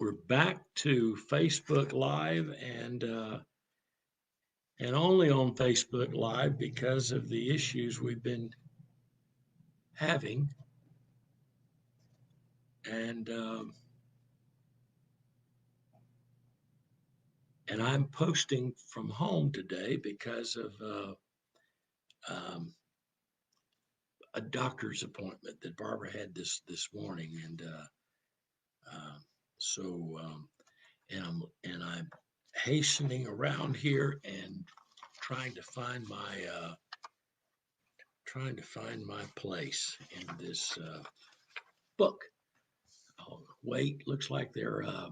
we're back to Facebook Live and only on Facebook Live because of the issues we've been having. And I'm posting from home today because of a doctor's appointment that Barbara had this morning, and I'm hastening around here and trying to find my place in this book. Oh, wait, looks like there are a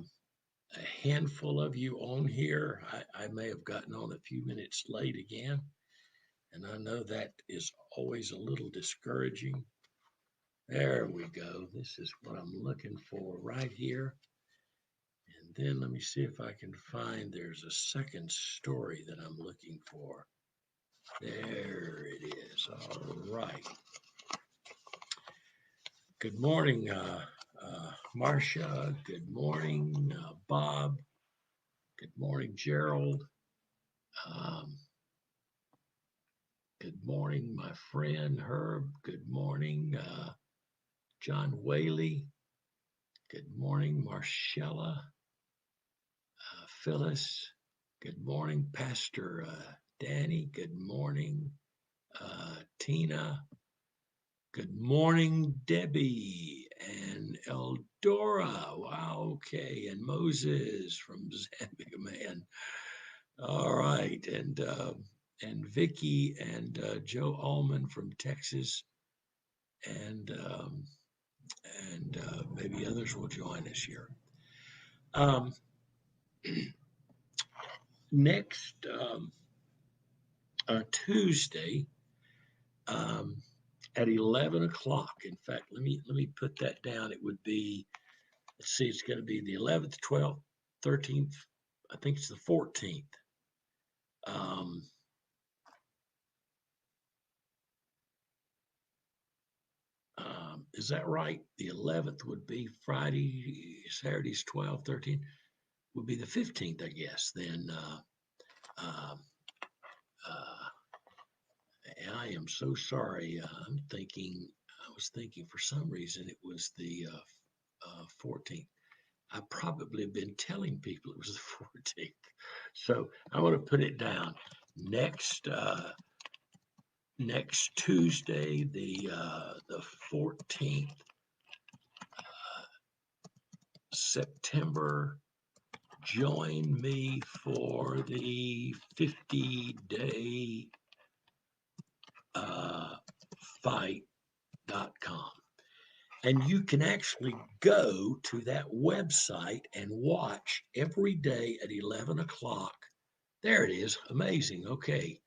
handful of you on here. I may have gotten on a few minutes late again, and I know that is always a little discouraging. There we go. This is what I'm looking for right here. And then let me see if I can find, there's a second story that I'm looking for. There it is. All right. Good morning, Marcia. Good morning, Bob. Good morning, Gerald. Good morning, my friend Herb. Good morning, John Whaley. Good morning, Marcella. Phyllis. Good morning, Pastor Danny. Good morning, Tina. Good morning, Debbie and Eldora. Wow, okay. And Moses from Zambia, man. All right. And Vicky and Joe Allman from Texas. And maybe others will join us here. Next Tuesday at 11 o'clock. In fact, let me put that down. It would be, let's see, it's going to be the 11th, 12th, 13th. I think it's the 14th. Is that right? The 11th would be Friday, Saturday's 12, 13, would be the 15th, I guess. Then I am so sorry. I was thinking for some reason it was the 14th. I probably have been telling people it was the 14th. So I want to put it down. Next Tuesday, the 14th, September, join me for the 50-day fight.com. And you can actually go to that website and watch every day at 11 o'clock. There it is. Amazing. Okay.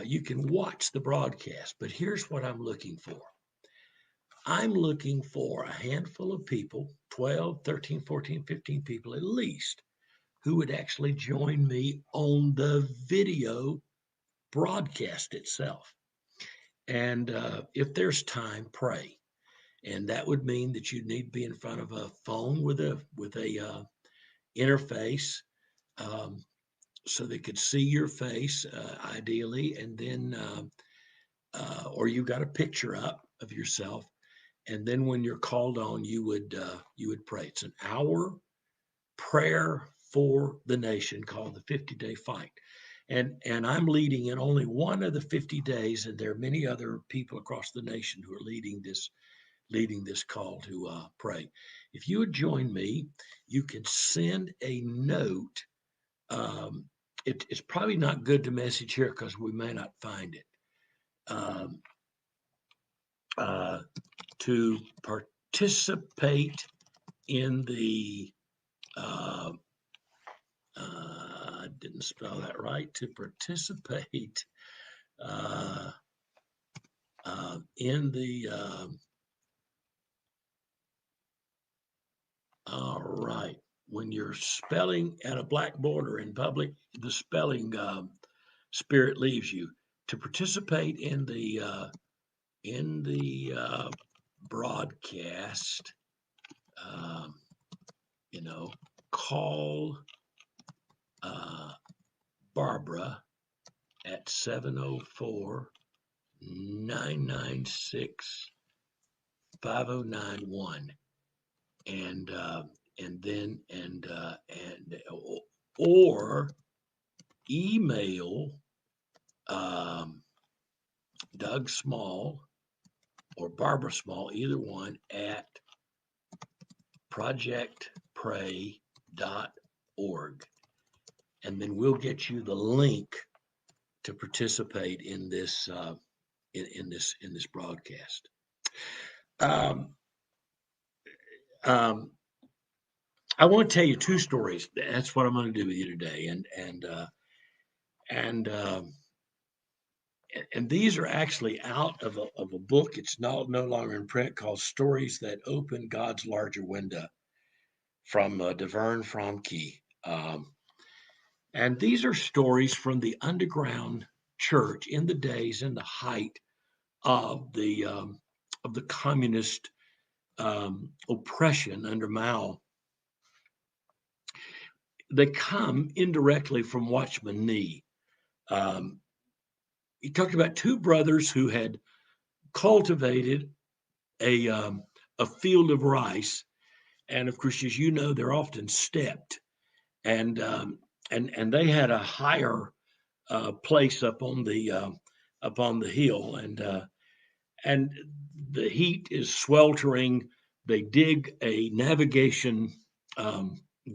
You can watch the broadcast, but here's what I'm looking for. I'm looking for a handful of people, 12, 13, 14, 15 people at least, who would actually join me on the video broadcast itself. And if there's time, pray. And that would mean that you'd need to be in front of a phone with a interface, so they could see your face, ideally, and then or you got a picture up of yourself, and then when you're called on, you would pray. It's an hour prayer for the nation called the 50-day fight. And I'm leading in only one of the 50 days, and there are many other people across the nation who are leading this call to pray. If you would join me, you can send a note. It's probably not good to message here because we may not find it. To participate in the, I didn't spell that right, to participate in the, all right. When you're spelling at a blackboard or in public, the spelling spirit leaves you. To participate in the broadcast, um, call Barbara at 704-996-5091, and then or email Doug Small or Barbara Small, either one, at projectpray.org, and then we'll get you the link to participate in this in this broadcast. Um, um, I want to tell you two stories. That's what I'm going to do with you today, and these are actually out of a book. It's no longer in print, called "Stories That Open God's Larger Window" from DeVern Fromke. And these are stories from the underground church in the days, in the height of the communist oppression under Mao. They come indirectly from Watchman Nee. He talked about two brothers who had cultivated a field of rice, and of course, as you know, they're often stepped, and they had a higher place up on the hill, and the heat is sweltering. They dig a navigation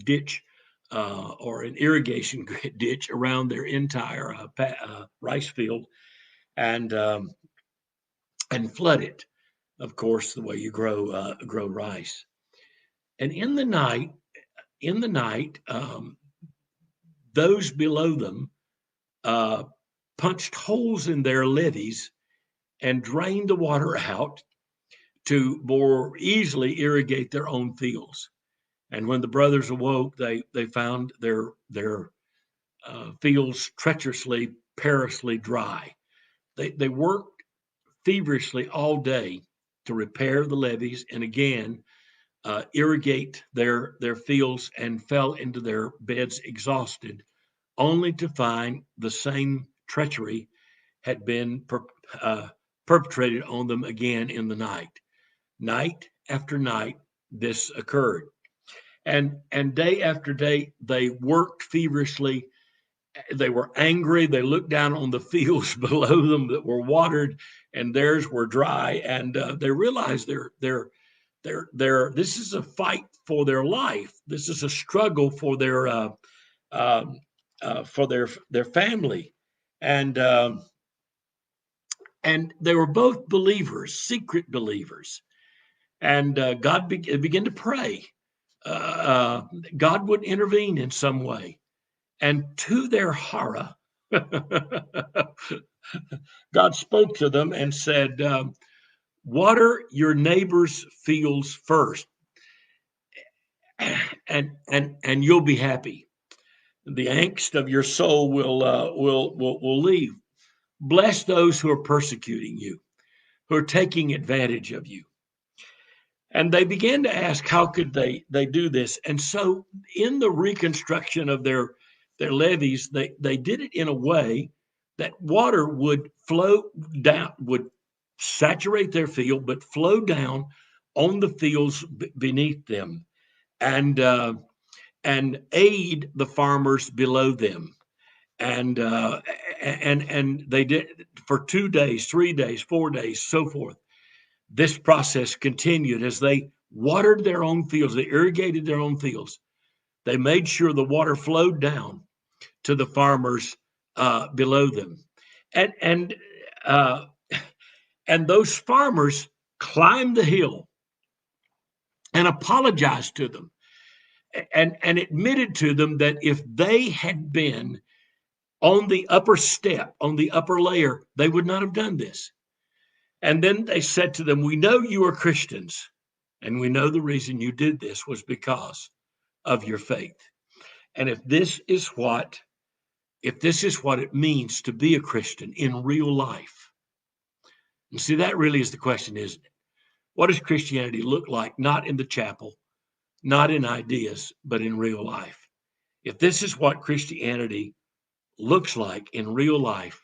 ditch or an irrigation ditch around their entire rice field, and flood it. Of course, the way you grow rice. And in the night, those below them uh, punched holes in their levees and drained the water out to more easily irrigate their own fields. And when the brothers awoke, they found their fields treacherously, perilously dry. They worked feverishly all day to repair the levees and again irrigate their fields, and fell into their beds exhausted, only to find the same treachery had been perpetrated on them again in the night. Night after night, this occurred. And day after day, they worked feverishly. They were angry. They looked down on the fields below them that were watered, and theirs were dry. And they realized this is a fight for their life. This is a struggle for their family, and they were both believers, secret believers. And God began to pray. God would intervene in some way. And to their horror, God spoke to them and said, water your neighbor's fields first, and you'll be happy. The angst of your soul will leave. Bless those who are persecuting you, who are taking advantage of you. And they began to ask, how could they do this? And so in the reconstruction of their levees, they did it in a way that water would flow down, would saturate their field, but flow down on the fields beneath them, and aid the farmers below them. And they did for 2 days, 3 days, 4 days, so forth. This process continued as they watered their own fields, they irrigated their own fields. They made sure the water flowed down to the farmers below them. And those farmers climbed the hill and apologized to them, and admitted to them that if they had been on the upper step, on the upper layer, they would not have done this. And then they said to them, we know you are Christians, and we know the reason you did this was because of your faith. And if this is what it means to be a Christian in real life, and see, that really is the question, isn't it? What does Christianity look like? Not in the chapel, not in ideas, but in real life. If this is what Christianity looks like in real life,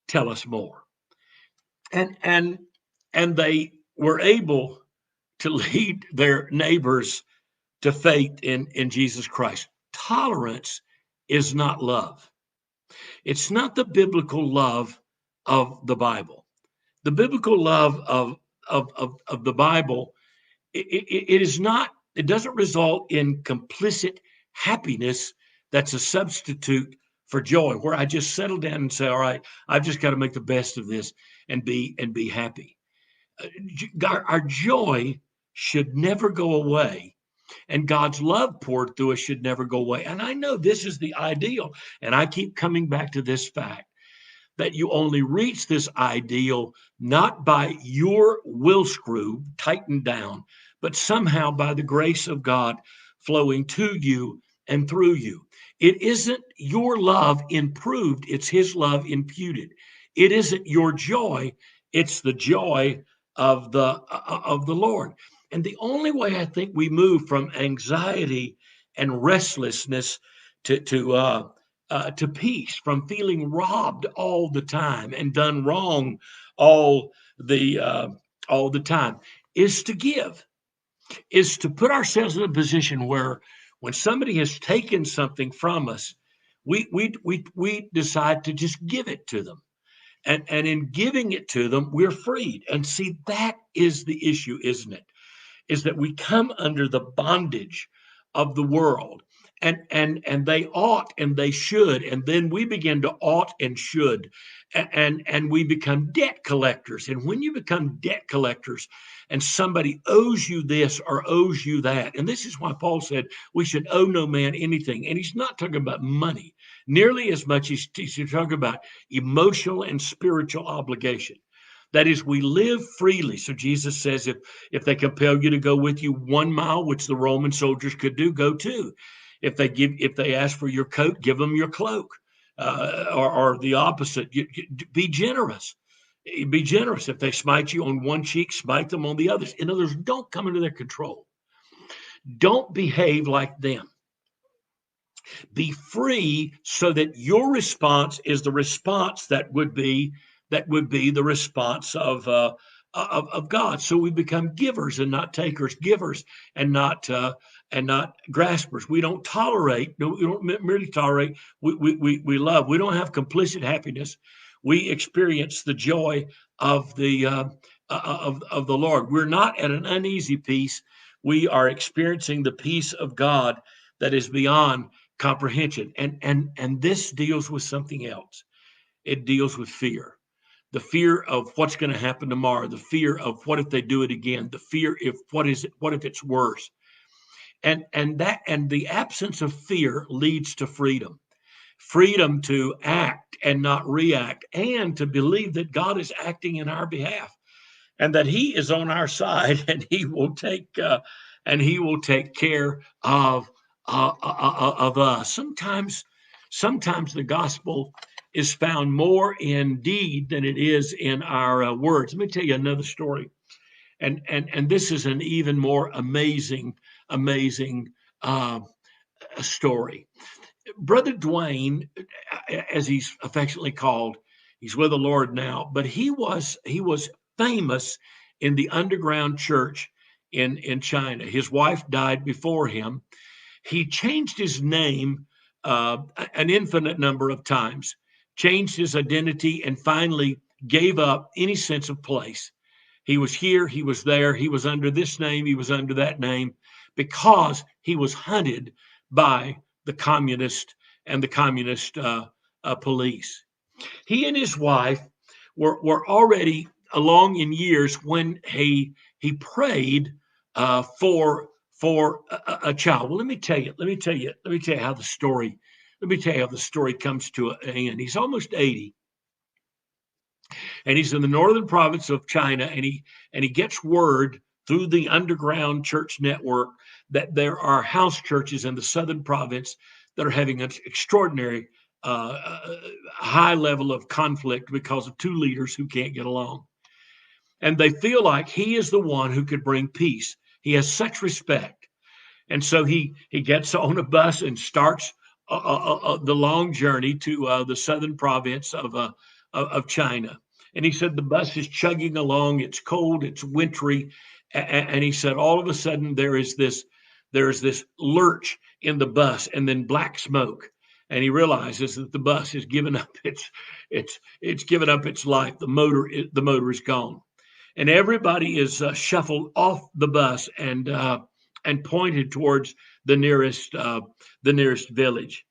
tell us more. And they were able to lead their neighbors to faith in Jesus Christ. Tolerance is not love. It's not the biblical love of the Bible. The biblical love of the Bible, it is not, it doesn't result in complicit happiness that's a substitute for joy, where I just settle down and say, all right, I've just got to make the best of this and be happy. Our joy should never go away, and God's love poured through us should never go away. And I know this is the ideal, and I keep coming back to this fact that you only reach this ideal not by your will screw tightened down, but somehow by the grace of God flowing to you and through you. It isn't your love improved, it's his love imputed. It isn't your joy, it's the joy of the Lord. And the only way I think we move from anxiety and restlessness to peace, from feeling robbed all the time and done wrong all the uh, all the time, is to give, is to put ourselves in a position where when somebody has taken something from us, we decide to just give it to them. And in giving it to them, we're freed. And see, that is the issue, isn't it? Is that we come under the bondage of the world, and they ought and they should, and then we begin to ought and should, and we become debt collectors. And when you become debt collectors and somebody owes you this or owes you that, and this is why Paul said we should owe no man anything, and he's not talking about money nearly as much as he's talking about emotional and spiritual obligation. That is, we live freely. So Jesus says, if they compel you to go with you 1 mile, which the Roman soldiers could do, go 2. If they ask for your coat, give them your cloak, or the opposite. Be generous. Be generous. If they smite you on one cheek, smite them on the others. In other words, don't come into their control. Don't behave like them. Be free so that your response is the response that would be the response of God. So we become givers and not takers, givers and not graspers. We don't tolerate. No, we don't merely tolerate. We love. We don't have complicit happiness. We experience the joy of the Lord. We're not at an uneasy peace. We are experiencing the peace of God that is beyond comprehension. And this deals with something else. It deals with fear. The fear of what's going to happen tomorrow, the fear of what if they do it again, the fear if what if it's worse. And the absence of fear leads to freedom. Freedom to act and not react, and to believe that God is acting in our behalf, and that he is on our side, and he will take care of us. Sometimes the gospel is found more in deed than it is in our words. Let me tell you another story, and this is an even more amazing uh, story. Brother Dwayne, as he's affectionately called, he's with the Lord now, but he was famous in the underground church in China. His wife died before him. He changed his name an infinite number of times, changed his identity, and finally gave up any sense of place. He was here, he was there, he was under this name, he was under that name, because he was hunted by the communist police. He and his wife were already along in years when he prayed for a child. Well, let me tell you how the story comes to an end. He's almost 80, and he's in the northern province of China, and he gets word through the underground church network that there are house churches in the southern province that are having an extraordinary high level of conflict because of 2 leaders who can't get along. And they feel like he is the one who could bring peace. He has such respect. And so he gets on a bus and starts the long journey to the southern province of China. And he said the bus is chugging along. It's cold. It's wintry. And he said all of a sudden there is this lurch in the bus and then black smoke. And he realizes that the bus has given up it's given up its life. The motor is gone, and everybody is shuffled off the bus and pointed towards the nearest village.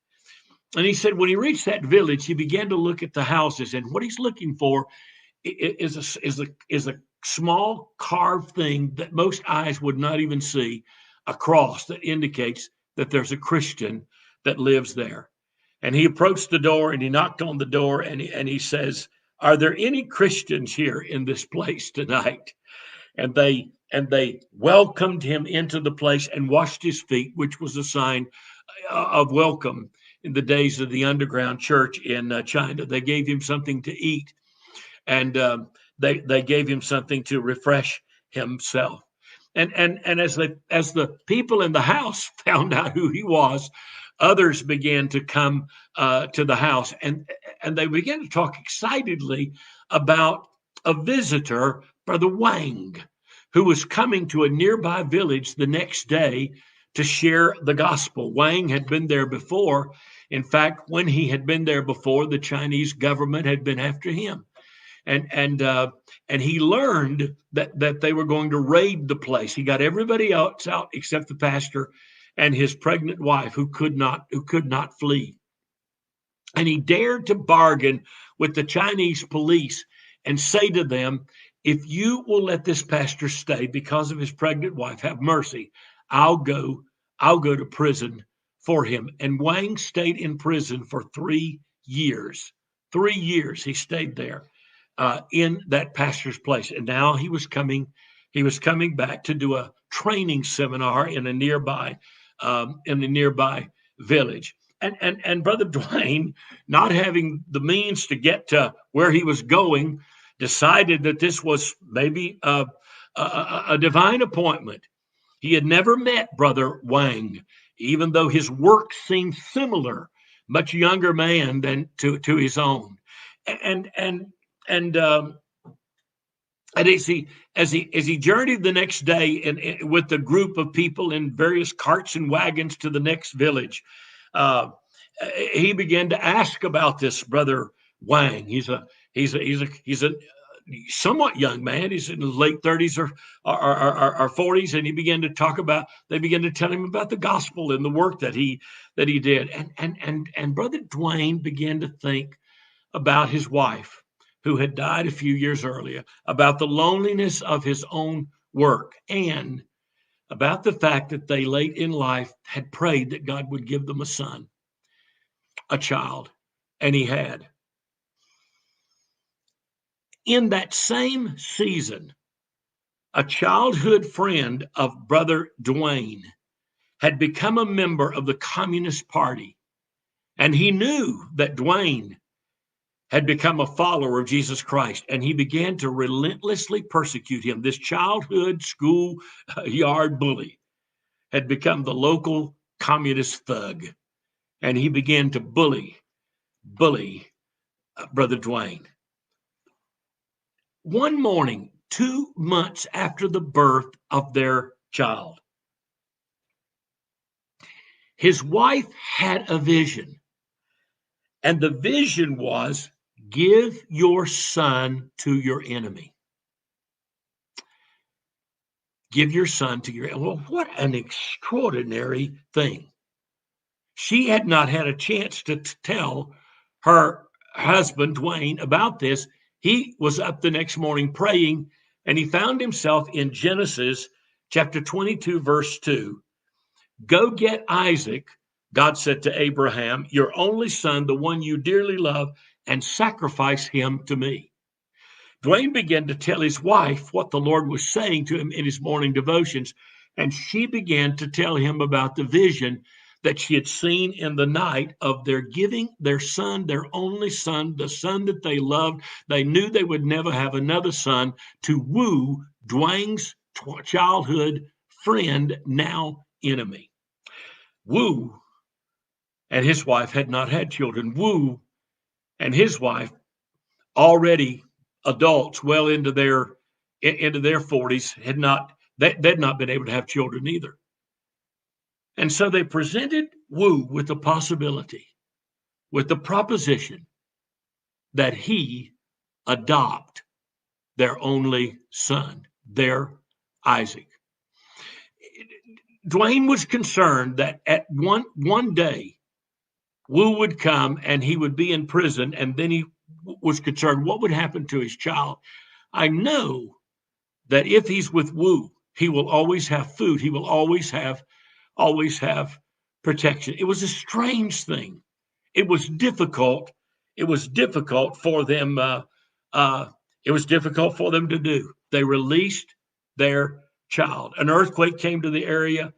And he said when he reached that village, he began to look at the houses, and what he's looking for is a small carved thing that most eyes would not even see, a cross that indicates that there's a Christian that lives there. And he approached the door and he knocked on the door and he says, "Are there any Christians here in this place tonight?" And they welcomed him into the place and washed his feet, which was a sign of welcome in the days of the underground church in China. They gave him something to eat, and they gave him something to refresh himself. And as the people in the house found out who he was, others began to come to the house, and they began to talk excitedly about a visitor, Brother Wang, who was coming to a nearby village the next day to share the gospel. Wang had been there before. In fact, when he had been there before, the Chinese government had been after him. And he learned that they were going to raid the place. He got everybody else out except the pastor and his pregnant wife, who could not flee. And he dared to bargain with the Chinese police and say to them, "If you will let this pastor stay because of his pregnant wife, have mercy. I'll go to prison for him." And Wang stayed in prison for 3 years. 3 years he stayed there in that pastor's place. And now he was coming back to do a training seminar in a nearby village. And Brother Dwayne, not having the means to get to where he was going, decided that this was maybe a divine appointment. He had never met Brother Wang, even though his work seemed similar, much younger man than to his own. And as he journeyed the next day with a group of people in various carts and wagons to the next village, he began to ask about this Brother Wang. He's a somewhat young man. He's in his late 30s or 40s, and they began to tell him about the gospel and the work that he did. And Brother Dwayne began to think about his wife, who had died a few years earlier, about the loneliness of his own work, and about the fact that they late in life had prayed that God would give them a child, and he had. In that same season, a childhood friend of Brother Dwayne had become a member of the Communist Party, and he knew that Dwayne had become a follower of Jesus Christ, and he began to relentlessly persecute him. This childhood school yard bully had become the local communist thug, and he began to bully Brother Dwayne. One morning, 2 months after the birth of their child, his wife had a vision, and the vision was, "Give your son to your enemy." Give your son to your enemy. Well, what an extraordinary thing. She had not had a chance to tell her husband, Dwayne, about this. He was up the next morning praying, and he found himself in Genesis chapter 22, verse 2. "Go get Isaac," God said to Abraham, "your only son, the one you dearly love, and sacrifice him to me." Dwayne began to tell his wife what the Lord was saying to him in his morning devotions, and she began to tell him about the vision that she had seen in the night of their giving their son, their only son, the son that they loved. They knew they would never have another son, to woo Dwayne's childhood friend, now enemy. Wu and his wife had not had children. Wu and his wife, already adults, well into their 40s, they'd not been able to have children either. And so they presented Wu with the possibility, with the proposition that he adopt their only son, their Isaac. Dwayne was concerned that at one day, Wu would come and he would be in prison, and then he was concerned what would happen to his child. I know that if he's with Wu, he will always have food. He will always have protection. It was a strange thing. It was difficult. It was difficult for them. It was difficult for them to do. They released their child. An earthquake came to the area.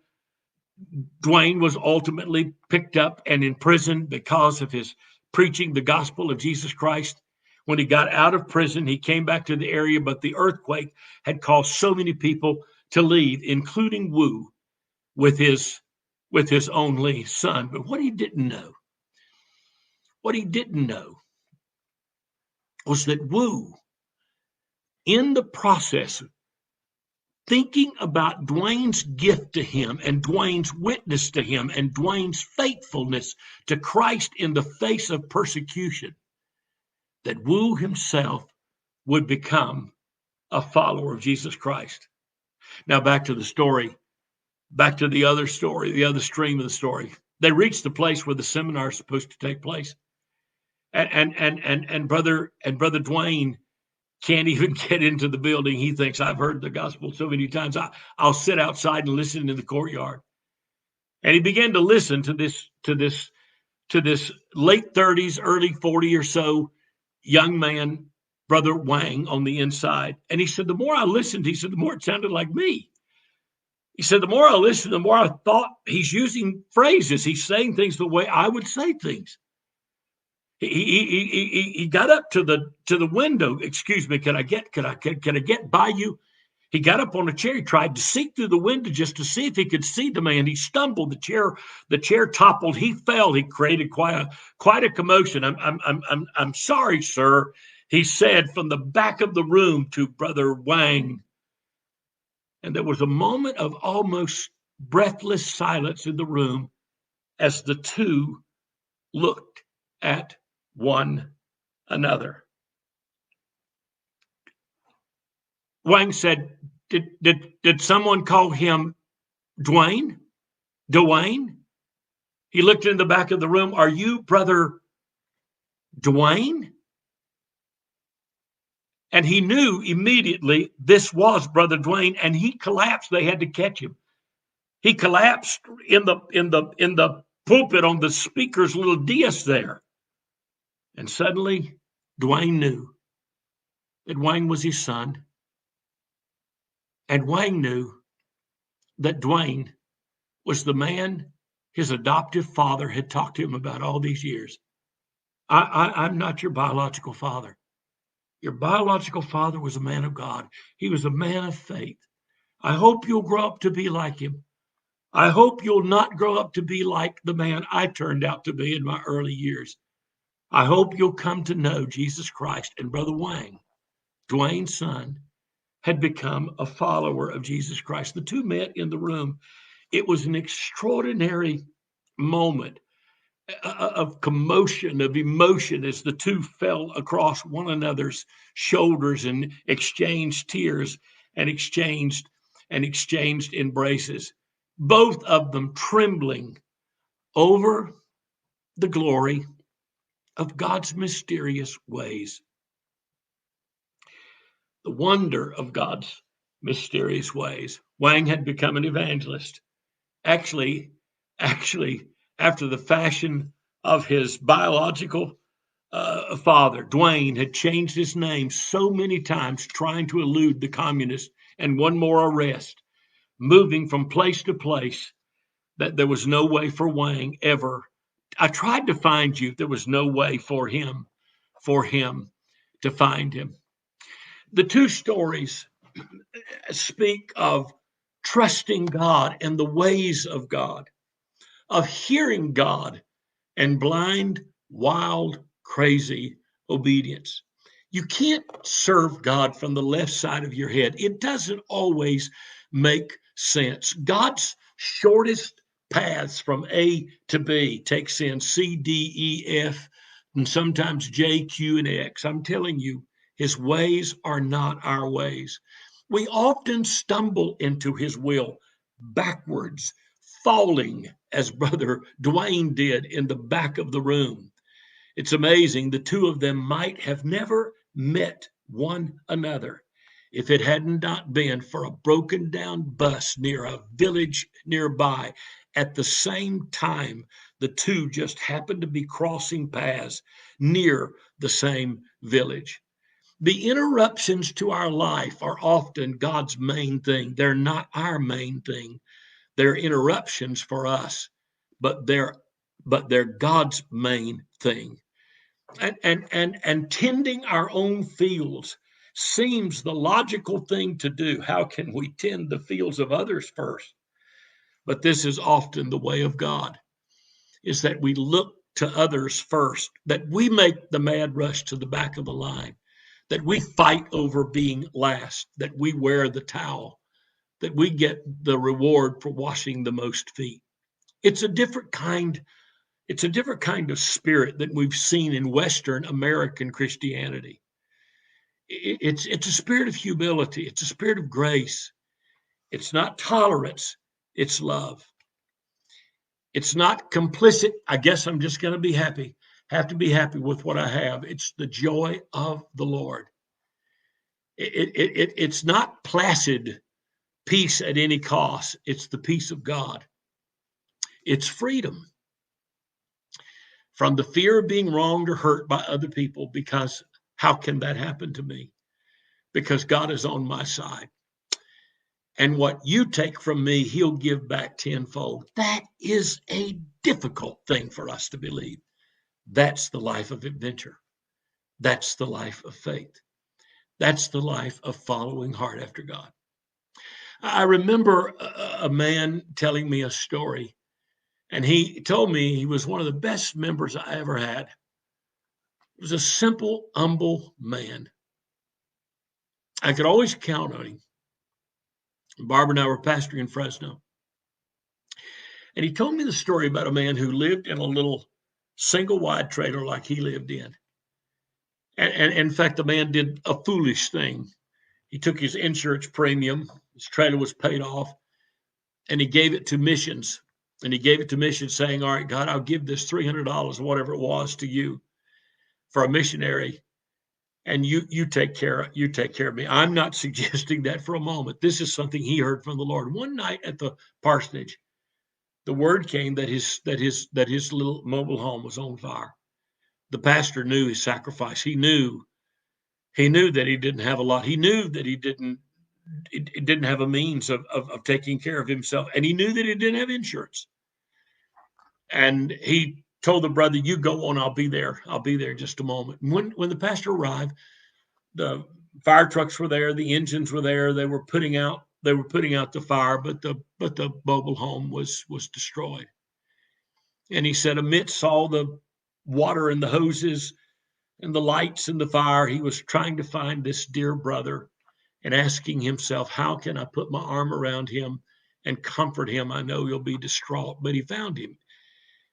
Dwayne was ultimately picked up and imprisoned because of his preaching the gospel of Jesus Christ. When he got out of prison, he came back to the area, but the earthquake had caused so many people to leave, including Wu, with his only son. But what he didn't know was that Wu, in the process, thinking about Dwayne's gift to him and Dwayne's witness to him and Dwayne's faithfulness to Christ in the face of persecution, that Wu himself would become a follower of Jesus Christ. Now back to the story, back to the other story, the other stream of the story. They reached the place where the seminar is supposed to take place. And brother Dwayne can't even get into the building. He thinks, I've heard the gospel so many times, I'll sit outside and listen in the courtyard. And he began to listen to this late 30s, early 40 or so young man, Brother Wang, on the inside. And he said, the more I listened, he said, the more it sounded like me. He said, the more I listened, the more I thought he's using phrases. He's saying things the way I would say things. He got up to the window. Excuse me, can I get by you? He got up on a chair. He tried to see through the window just to see if he could see the man. He stumbled. The chair toppled. He fell. He created quite a commotion. I'm sorry, sir, he said from the back of the room to Brother Wang. And there was a moment of almost breathless silence in the room as the two looked at one another. Wang said, did someone call him Dwayne? Dwayne? He looked in the back of the room. Are you Brother Dwayne? And he knew immediately this was Brother Dwayne, and he collapsed. They had to catch him. He collapsed in the pulpit on the speaker's little dais there. And suddenly, Dwayne knew that Wang was his son. And Wang knew that Dwayne was the man his adoptive father had talked to him about all these years. I'm not your biological father. Your biological father was a man of God. He was a man of faith. I hope you'll grow up to be like him. I hope you'll not grow up to be like the man I turned out to be in my early years. I hope you'll come to know Jesus Christ. And Brother Wang, Dwayne's son, had become a follower of Jesus Christ. The two met in the room. It was an extraordinary moment of commotion, of emotion, as the two fell across one another's shoulders and exchanged tears and exchanged embraces, both of them trembling over the glory of God's mysterious ways. The wonder of God's mysterious ways. Wang had become an evangelist. Actually, after the fashion of his biological father, Dwayne had changed his name so many times, trying to elude the communists and one more arrest, moving from place to place, that there was no way for Wang ever. I tried to find you. There was no way for him to find him. The two stories speak of trusting God and the ways of God, of hearing God and blind, wild, crazy obedience. You can't serve God from the left side of your head. It doesn't always make sense. God's shortest paths from A to B takes in C, D, E, F, and sometimes J, Q, and X. I'm telling you, his ways are not our ways. We often stumble into his will backwards, falling as Brother Dwayne did in the back of the room. It's amazing. The two of them might have never met one another if it had not been for a broken down bus near a village nearby. At the same time, the two just happened to be crossing paths near the same village. The interruptions to our life are often God's main thing. They're not our main thing. They're interruptions for us, but they're God's main thing. And tending our own fields seems the logical thing to do. How can we tend the fields of others first? But this is often the way of God, is that we look to others first, that we make the mad rush to the back of the line, that we fight over being last, that we wear the towel, that we get the reward for washing the most feet. It's a different kind It's a different kind of spirit that we've seen in Western American Christianity. It's a spirit of humility. It's a spirit of grace. It's not tolerance. It's love. It's not complicit. I guess I'm just going to be happy. Have to be happy with what I have. It's the joy of the Lord. It's not placid peace at any cost. It's the peace of God. It's freedom from the fear of being wronged or hurt by other people, because how can that happen to me? Because God is on my side. And what you take from me, he'll give back tenfold. That is a difficult thing for us to believe. That's the life of adventure. That's the life of faith. That's the life of following hard after God. I remember a man telling me a story, and he told me he was one of the best members I ever had. He was a simple, humble man. I could always count on him. Barbara and I were pastoring in Fresno. And he told me the story about a man who lived in a little single wide trailer like he lived in. And in fact, the man did a foolish thing. He took his insurance premium, his trailer was paid off, and he gave it to missions. And he gave it to missions saying, all right, God, I'll give this $300 or whatever it was to you for a missionary. And you take care of me. I'm not suggesting that for a moment. This is something he heard from the Lord. One night at the parsonage, the word came that his little mobile home was on fire. The pastor knew his sacrifice. He knew that he didn't have a lot. He knew that he didn't have a means of taking care of himself, and he knew that he didn't have insurance. And he told the brother, "You go on. I'll be there. I'll be there in just a moment." And when the pastor arrived, the fire trucks were there, the engines were there. They were putting out the fire, but the mobile home was destroyed. And he said, amidst all the water and the hoses and the lights and the fire, he was trying to find this dear brother and asking himself, how can I put my arm around him and comfort him? I know he'll be distraught. But he found him.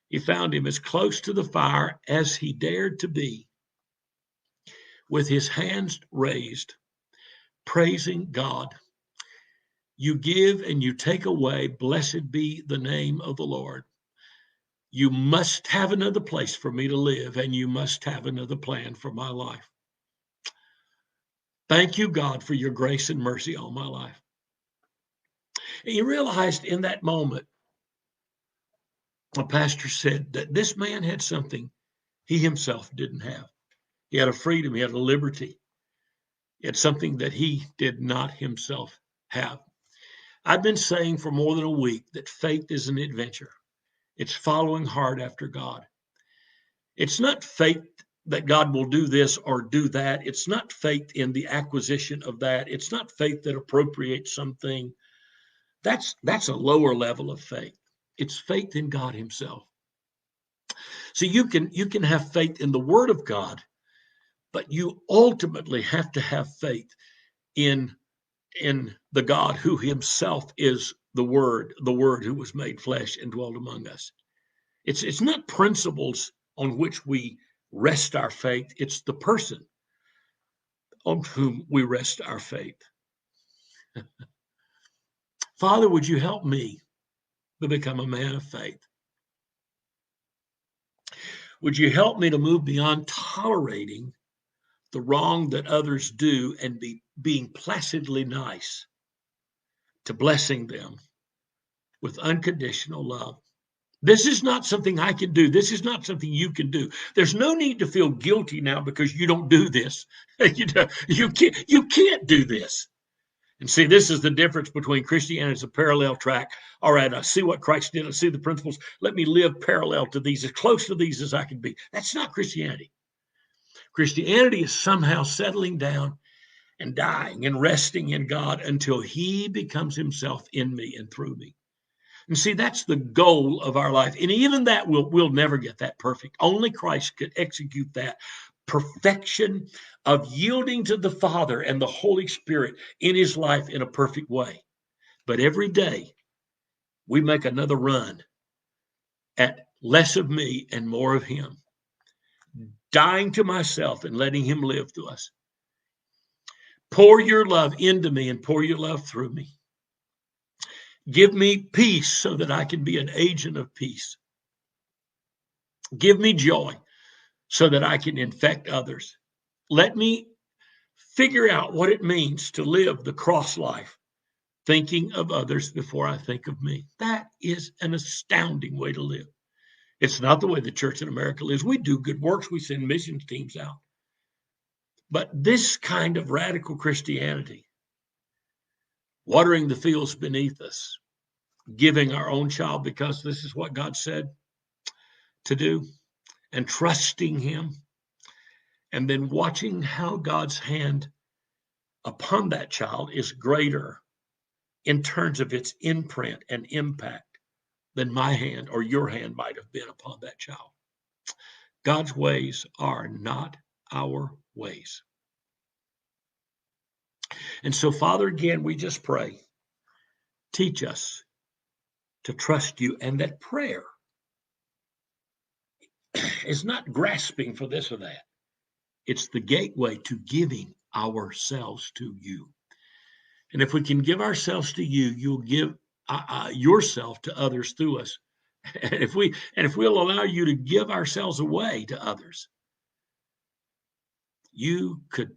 He found him as close to the fire as he dared to be, with his hands raised, praising God. You give and you take away. Blessed be the name of the Lord. You must have another place for me to live, and you must have another plan for my life. Thank you, God, for your grace and mercy on my life. And he realized in that moment, a pastor said that this man had something he himself didn't have. He had a freedom, he had a liberty. He had something that he did not himself have. I've been saying for more than a week that faith is an adventure. It's following hard after God. It's not faith that God will do this or do that. It's not faith in the acquisition of that. It's not faith that appropriates something That's a lower level of faith. It's faith in God himself. So you can have faith in the word of God, but you ultimately have to have faith in the God who himself is the word who was made flesh and dwelt among us. It's not principles on which we rest our faith. It's the person on whom we rest our faith. Father, would you help me to become a man of faith? Would you help me to move beyond tolerating the wrong that others do and being placidly nice to blessing them with unconditional love? This is not something I can do. This is not something you can do. There's no need to feel guilty now because you don't do this. You can't do this. And see, this is the difference between Christianity as a parallel track. All right, I see what Christ did. I see the principles. Let me live parallel to these, as close to these as I can be. That's not Christianity. Christianity is somehow settling down and dying and resting in God until he becomes himself in me and through me. And see, that's the goal of our life. And even that, we'll never get that perfect. Only Christ could execute that perfection of yielding to the Father and the Holy Spirit in his life in a perfect way. But every day, we make another run at less of me and more of him, dying to myself and letting him live through us. Pour your love into me and pour your love through me. Give me peace so that I can be an agent of peace. Give me joy so that I can infect others. Let me figure out what it means to live the cross life, thinking of others before I think of me. That is an astounding way to live. It's not the way the church in America lives. We do good works. We send missions teams out. But this kind of radical Christianity, watering the fields beneath us, giving our own child because this is what God said to do, and trusting him, and then watching how God's hand upon that child is greater in terms of its imprint and impact than my hand or your hand might have been upon that child. God's ways are not our ways. And so, Father, again, we just pray, teach us to trust you, and that prayer is not grasping for this or that. It's the gateway to giving ourselves to you. And if we can give ourselves to you, you'll give yourself to others through us. And if we'll allow you to give ourselves away to others, you could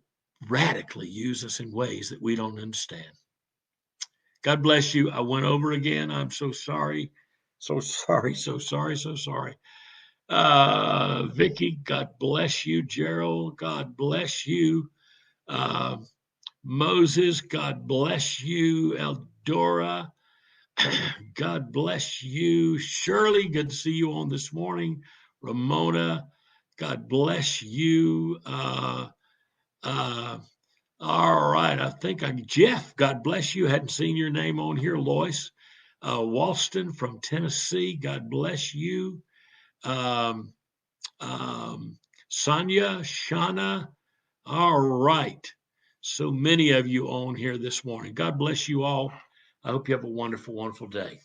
radically use us in ways that we don't understand. God bless you. I went over again. I'm so sorry. So sorry. Vicky, God bless you. Gerald, God bless you. Moses, God bless you. Eldora, God bless you. Shirley, good to see you on this morning. Ramona, God bless you. All right, I think Jeff, God bless you. Hadn't seen your name on here. Lois, Walston from Tennessee, God bless you. Sonia, Shauna, all right. So many of you on here this morning. God bless you all. I hope you have a wonderful, wonderful day.